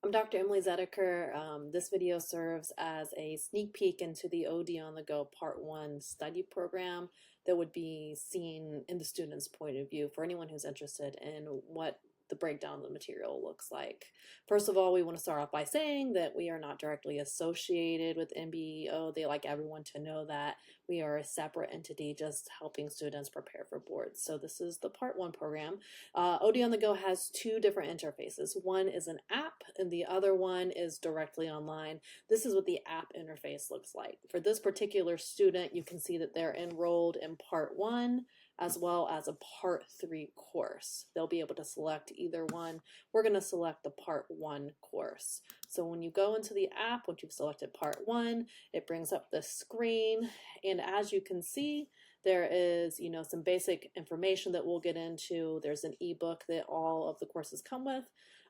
I'm Dr. Emily Zedeker. This video serves as a sneak peek into the OD on the Go Part 1 study program that would be seen in the student's point of view for anyone who's interested in what the breakdown of the material looks like. First of all, we want to start off by saying that we are not directly associated with NBEO. They like everyone to know that we are a separate entity just helping students prepare for boards. So this is the Part 1 program. OD on the Go has two different interfaces. One is an app and the other one is directly online. This is what the app interface looks like. For this particular student, you can see that they're enrolled in Part 1 as well as a Part 3 course. They'll be able to select either one. We're going to select the Part 1 course. So when you go into the app, once you've selected Part 1, it brings up this screen, and as you can see, there is, some basic information that we'll get into. There's an ebook that all of the courses come with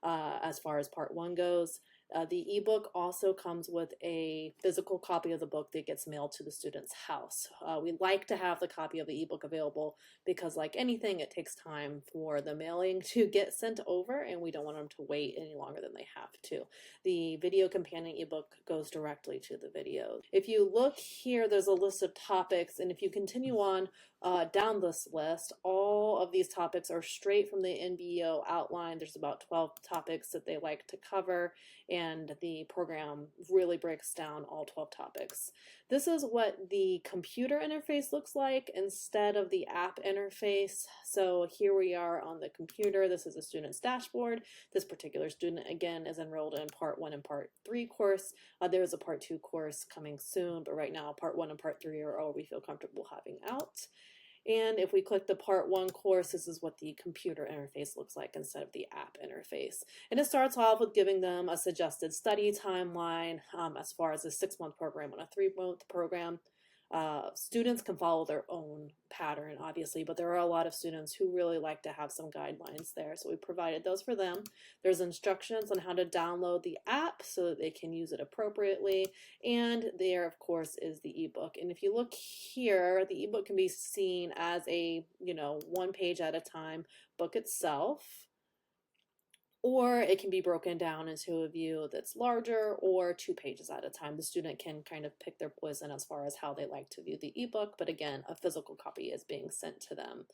as far as Part 1 goes. The ebook also comes with a physical copy of the book that gets mailed to the student's house. We like to have the copy of the ebook available because, like anything, it takes time for the mailing to get sent over, and we don't want them to wait any longer than they have to. The video companion ebook goes directly to the video. If you look here, there's a list of topics, and if you continue on down this list, all of these topics are straight from the NBEO outline. There's about 12 topics that they like to cover, and the program really breaks down all 12 topics. This is what the computer interface looks like instead of the app interface. So here we are on the computer. This is a student's dashboard. This particular student, again, is enrolled in Part 1 and Part 3 course. There is a Part 2 course coming soon, but right now Part 1 and Part 3 are all we feel comfortable having out. And if we click the Part 1 course, this is what the computer interface looks like instead of the app interface. And it starts off with giving them a suggested study timeline as far as a 6-month program and a 3-month program. Students can follow their own pattern, obviously, but there are a lot of students who really like to have some guidelines there, so we provided those for them. There's instructions on how to download the app so that they can use it appropriately, and there, of course, is the ebook. And if you look here, the ebook can be seen as a, one page at a time book itself, or it can be broken down into a view that's larger or 2 pages at a time. The student can kind of pick their poison as far as how they like to view the ebook, but again, a physical copy is being sent to them.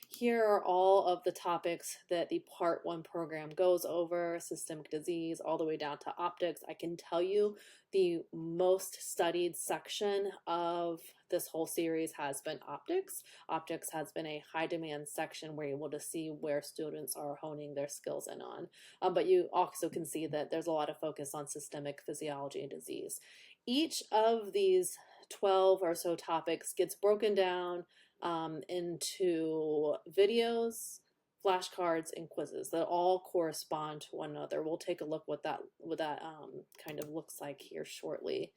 Here are all of the topics that the Part 1 program goes over, systemic disease, all the way down to optics. I can tell you the most studied section of this whole series has been optics. Optics has been a high demand section where you're able to see where students are honing their skills in on. But you also can see that there's a lot of focus on systemic physiology and disease. Each of these 12 or so topics gets broken down into videos, flashcards, and quizzes that all correspond to one another. We'll take a look what that kind of looks like here shortly.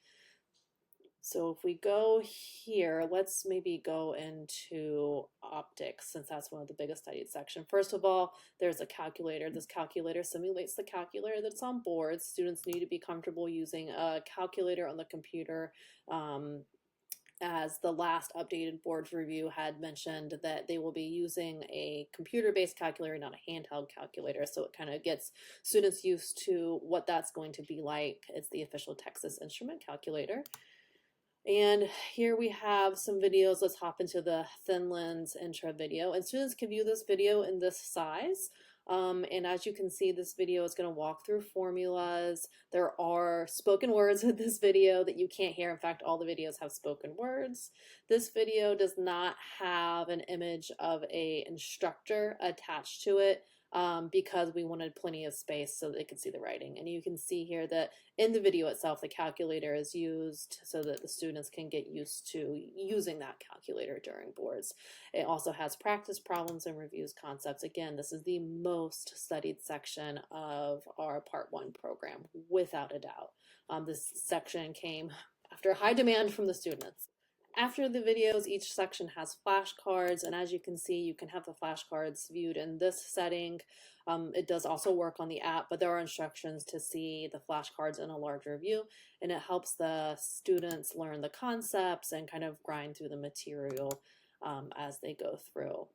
So if we go here, let's maybe go into optics, since that's one of the biggest studied section. First of all, there's a calculator. This calculator simulates the calculator that's on boards. Students need to be comfortable using a calculator on the computer. As the last updated board review had mentioned, that they will be using a computer-based calculator, not a handheld calculator, so it kind of gets students used to what that's going to be like. It's the official Texas Instrument calculator. And here we have some videos. Let's hop into the thin lens intro video, and students can view this video in this size. And as you can see, this video is going to walk through formulas. There are spoken words in this video that you can't hear. In fact, all the videos have spoken words. This video does not have an image of an instructor attached to it because we wanted plenty of space so that they could see the writing. And you can see here that in the video itself, the calculator is used so that the students can get used to using that calculator during boards. It also has practice problems and reviews concepts. Again, this is the most studied section of our Part 1 program, without a doubt. This section came after high demand from the students. After the videos, each section has flashcards, and as you can see, you can have the flashcards viewed in this setting. It does also work on the app, but there are instructions to see the flashcards in a larger view, and it helps the students learn the concepts and kind of grind through the material as they go through.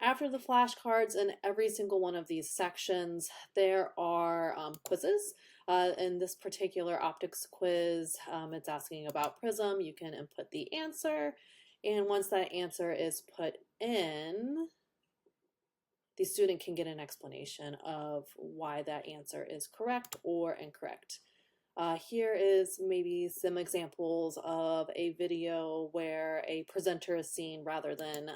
After the flashcards, in every single one of these sections, there are quizzes. In this particular optics quiz, it's asking about prism. You can input the answer, and once that answer is put in, the student can get an explanation of why that answer is correct or incorrect. Here is maybe some examples of a video where a presenter is seen rather than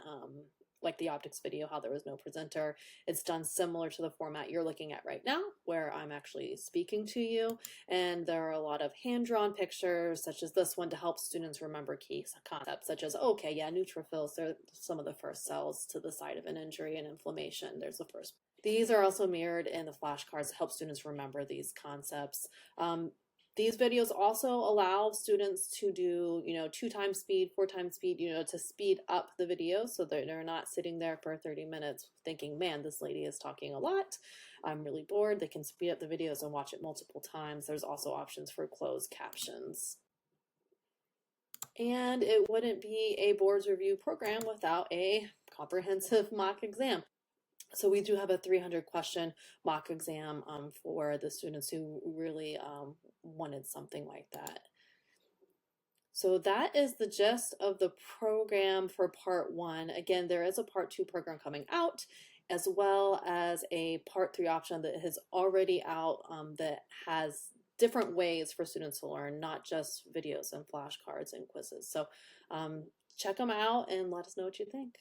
like the optics video, how there was no presenter. It's done similar to the format you're looking at right now, where I'm actually speaking to you. And there are a lot of hand-drawn pictures, such as this one, to help students remember key concepts, such as, okay, yeah, neutrophils are some of the first cells to the site of an injury and inflammation. There's the first. These are also mirrored in the flashcards to help students remember these concepts. These videos also allow students to do, 2 times speed, 4 times speed, to speed up the video so that they're not sitting there for 30 minutes thinking, man, this lady is talking a lot. I'm really bored. They can speed up the videos and watch it multiple times. There's also options for closed captions. And it wouldn't be a boards review program without a comprehensive mock exam. So we do have a 300-question mock exam for the students who really wanted something like that. So that is the gist of the program for part 1. Again, there is a part 2 program coming out, as well as a part 3 option that is already out that has different ways for students to learn, not just videos and flashcards and quizzes. So check them out and let us know what you think.